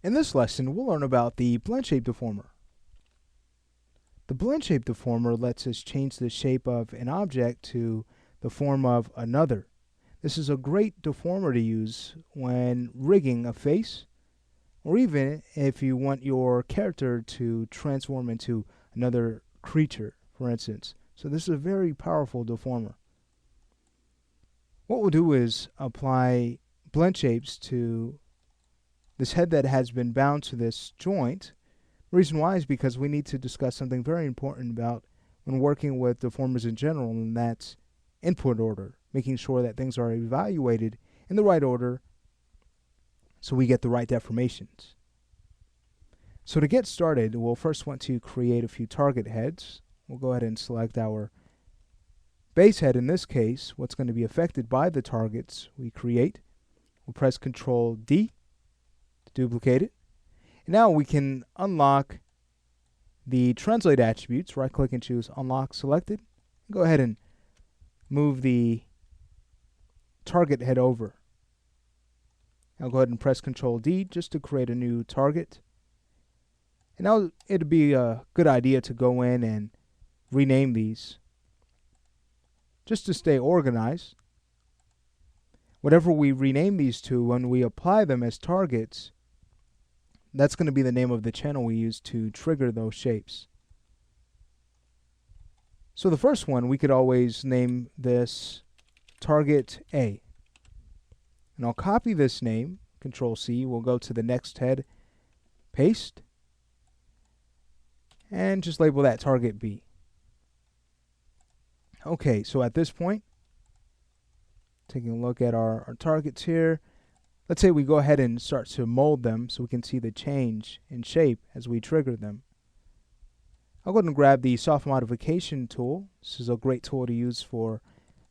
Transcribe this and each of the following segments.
In this lesson, we'll learn about the blend shape deformer. The blend shape deformer lets us change the shape of an object to the form of another. This is a great deformer to use when rigging a face, or even if you want your character to transform into another creature, for instance. So this is a very powerful deformer. What we'll do is apply blend shapes to this head that has been bound to this joint. The reason why is because we need to discuss something very important about when working with deformers in general, and that's input order, making sure that things are evaluated in the right order so we get the right deformations. So to get started, we'll first want to create a few target heads. We'll go ahead and select our base head. In this case, what's going to be affected by the targets we create. We'll press Control D to duplicate it. And now we can unlock the translate attributes. Right click and choose Unlock Selected. Go ahead and move the target head over. I'll go ahead and press Control D just to create a new target. And now it'd be a good idea to go in and rename these just to stay organized. Whatever we rename these to, when we apply them as targets, that's going to be the name of the channel we use to trigger those shapes. So the first one, we could always name this Target A. And I'll copy this name, Control C. We'll go to the next head, paste, and just label that Target B. Okay, so at this point, taking a look at our targets here, let's say we go ahead and start to mold them so we can see the change in shape as we trigger them. I'll go ahead and grab the soft modification tool. This is a great tool to use for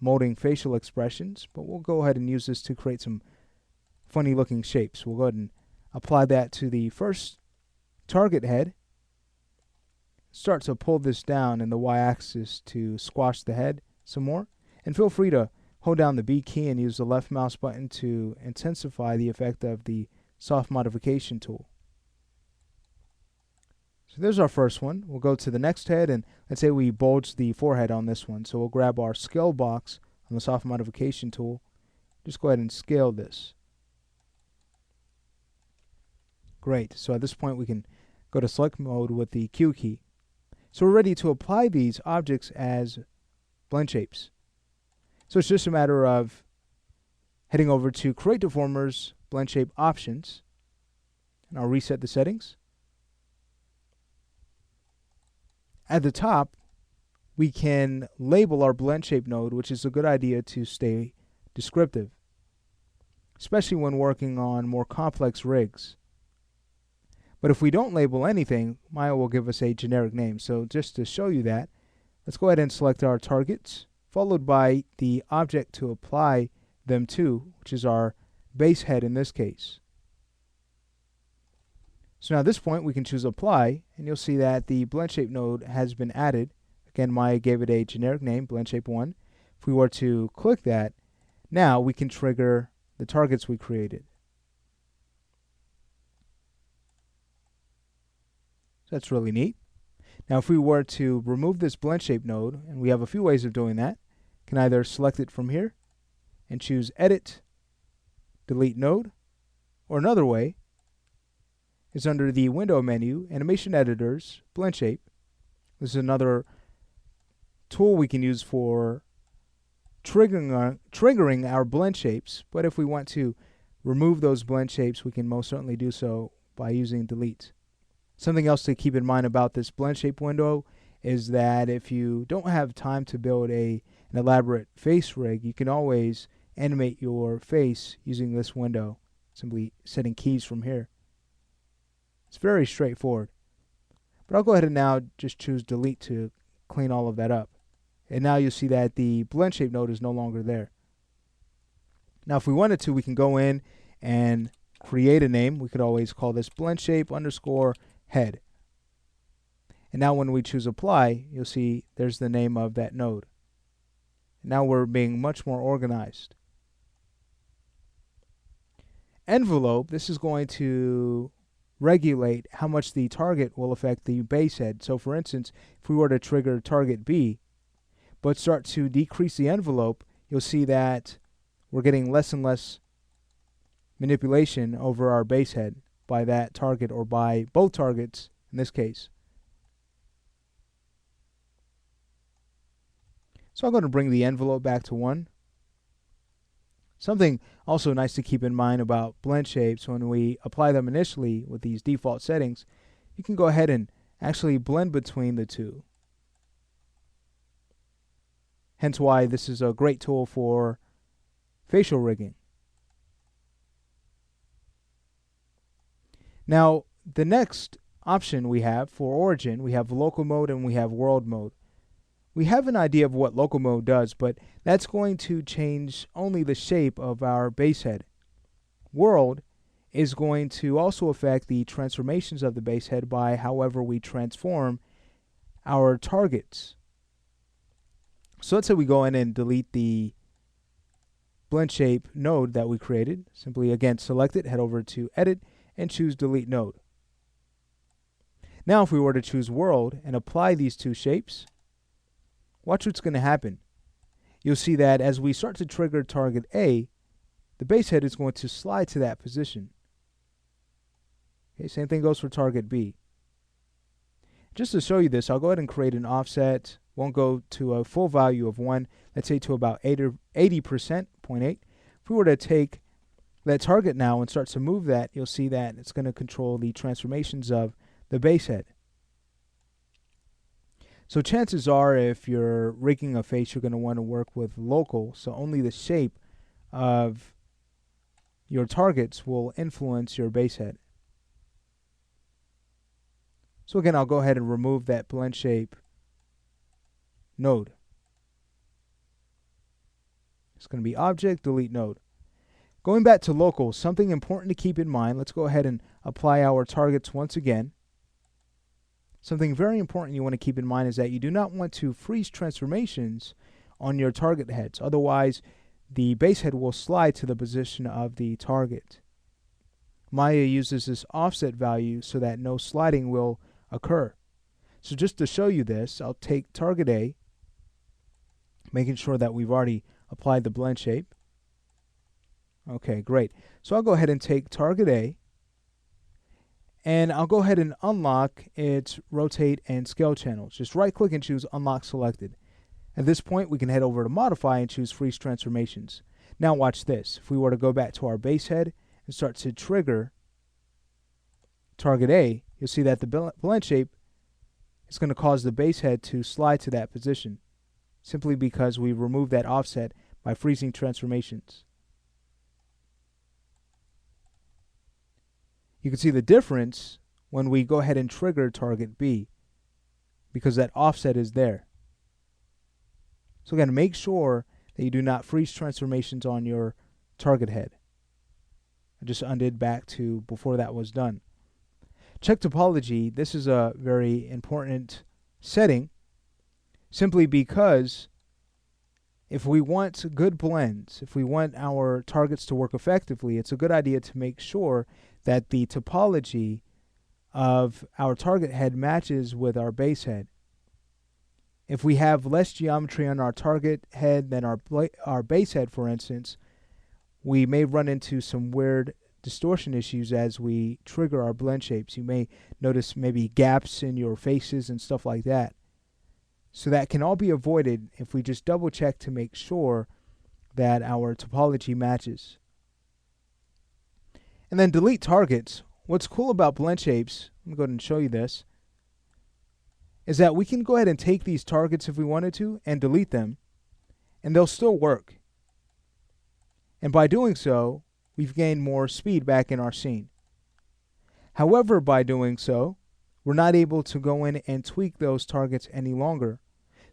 molding facial expressions, but we'll go ahead and use this to create some funny looking shapes. We'll go ahead and apply that to the first target head. Start to pull this down in the y-axis to squash the head some more, and feel free to hold down the B key and use the left mouse button to intensify the effect of the soft modification tool. So there's our first one. We'll go to the next head, and let's say we bulge the forehead on this one. So we'll grab our scale box on the soft modification tool. Just go ahead and scale this. Great. So at this point we can go to select mode with the Q key. So we're ready to apply these objects as blend shapes. So it's just a matter of heading over to Create Deformers, Blend Shape Options, and I'll reset the settings. At the top, we can label our blend shape node, which is a good idea to stay descriptive, especially when working on more complex rigs. But if we don't label anything, Maya will give us a generic name. So just to show you that, let's go ahead and select our targets, followed by the object to apply them to, which is our base head in this case. So now at this point we can choose Apply, and you'll see that the blend shape node has been added. Again, Maya gave it a generic name, blend shape 1. If we were to click that, now we can trigger the targets we created. So that's really neat. Now if we were to remove this blend shape node, and we have a few ways of doing that, can either select it from here and choose Edit, Delete Node, or another way is under the Window menu, Animation Editors, Blend Shape. This is another tool we can use for triggering our blend shapes, but if we want to remove those blend shapes, we can most certainly do so by using Delete. Something else to keep in mind about this blend shape window is that if you don't have time to build an elaborate face rig, you can always animate your face using this window, simply setting keys from here. It's very straightforward. But I'll go ahead and now just choose Delete to clean all of that up. And now you'll see that the blend shape node is no longer there. Now if we wanted to, we can go in and create a name. We could always call this blend shape underscore head. And now when we choose Apply, you'll see there's the name of that node. Now we're being much more organized. Envelope, this is going to regulate how much the target will affect the base head. So for instance, if we were to trigger target B, but start to decrease the envelope, you'll see that we're getting less and less manipulation over our base head by that target, or by both targets in this case. So I'm going to bring the envelope back to 1. Something also nice to keep in mind about blend shapes: when we apply them initially with these default settings, you can go ahead and actually blend between the two. Hence why this is a great tool for facial rigging. Now, the next option we have for origin, we have local mode and we have world mode. We have an idea of what local mode does, but that's going to change only the shape of our base head. World is going to also affect the transformations of the base head by however we transform our targets. So let's say we go in and delete the blend shape node that we created. Simply again select it, head over to edit, and choose delete node. Now if we were to choose world and apply these two shapes, watch what's going to happen. You'll see that as we start to trigger target A, the base head is going to slide to that position. Okay, same thing goes for target B. Just to show you this, I'll go ahead and create an offset. Won't go to a full value of 1. Let's say to about 80%, 0.8. If we were to take that target now and start to move that, you'll see that it's going to control the transformations of the base head. So chances are, if you're rigging a face, you're going to want to work with local, so only the shape of your targets will influence your base head. So again, I'll go ahead and remove that blend shape node. It's going to be object, delete node. Going back to local, something important to keep in mind. Let's go ahead and apply our targets once again. Something very important you want to keep in mind is that you do not want to freeze transformations on your target heads. Otherwise, the base head will slide to the position of the target. Maya uses this offset value so that no sliding will occur. So just to show you this, I'll take target A, making sure that we've already applied the blend shape. Okay, great. So I'll go ahead and take target A, and I'll go ahead and unlock its rotate and scale channels. Just right click and choose unlock selected. At this point, we can head over to modify and choose freeze transformations. Now watch this. If we were to go back to our base head and start to trigger target A, you'll see that the blend shape is going to cause the base head to slide to that position, simply because we removed that offset by freezing transformations. You can see the difference when we go ahead and trigger target B, because that offset is there. So again, make sure that you do not freeze transformations on your target head. I just undid back to before that was done. Check topology. This is a very important setting, simply because if we want good blends, if we want our targets to work effectively, it's a good idea to make sure that the topology of our target head matches with our base head. If we have less geometry on our target head than our base head, for instance, we may run into some weird distortion issues as we trigger our blend shapes. You may notice maybe gaps in your faces and stuff like that. So that can all be avoided if we just double check to make sure that our topology matches. And then delete targets. What's cool about blend shapes, I'm going to go ahead and show you this, is that we can go ahead and take these targets if we wanted to and delete them, and they'll still work. And by doing so, we've gained more speed back in our scene. However, by doing so, we're not able to go in and tweak those targets any longer.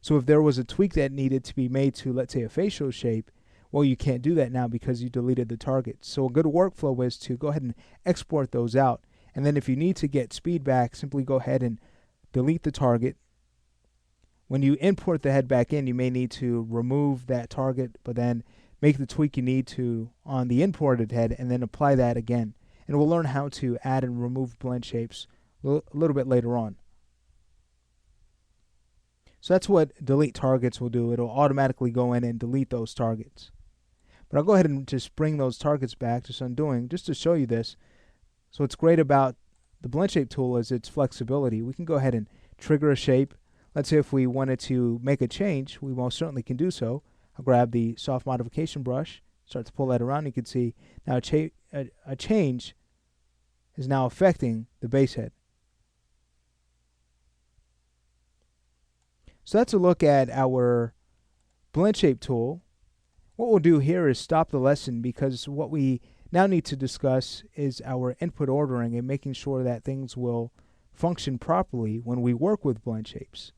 So if there was a tweak that needed to be made to, let's say, a facial shape, well, you can't do that now because you deleted the targets. So a good workflow is to go ahead and export those out. And then if you need to get speed back, simply go ahead and delete the target. When you import the head back in, you may need to remove that target, but then make the tweak you need to on the imported head and then apply that again. and we'll learn how to add and remove blend shapes a little bit later on. So that's what delete targets will do. It'll automatically go in and delete those targets. But I'll go ahead and just bring those targets back, just undoing, just to show you this. So what's great about the blend shape tool is its flexibility. We can go ahead and trigger a shape. Let's say if we wanted to make a change, we most certainly can do so. I'll grab the soft modification brush, start to pull that around. You can see now a change is now affecting the base head. So that's a look at our blend shape tool. What we'll do here is stop the lesson, because what we now need to discuss is our input ordering and making sure that things will function properly when we work with blend shapes.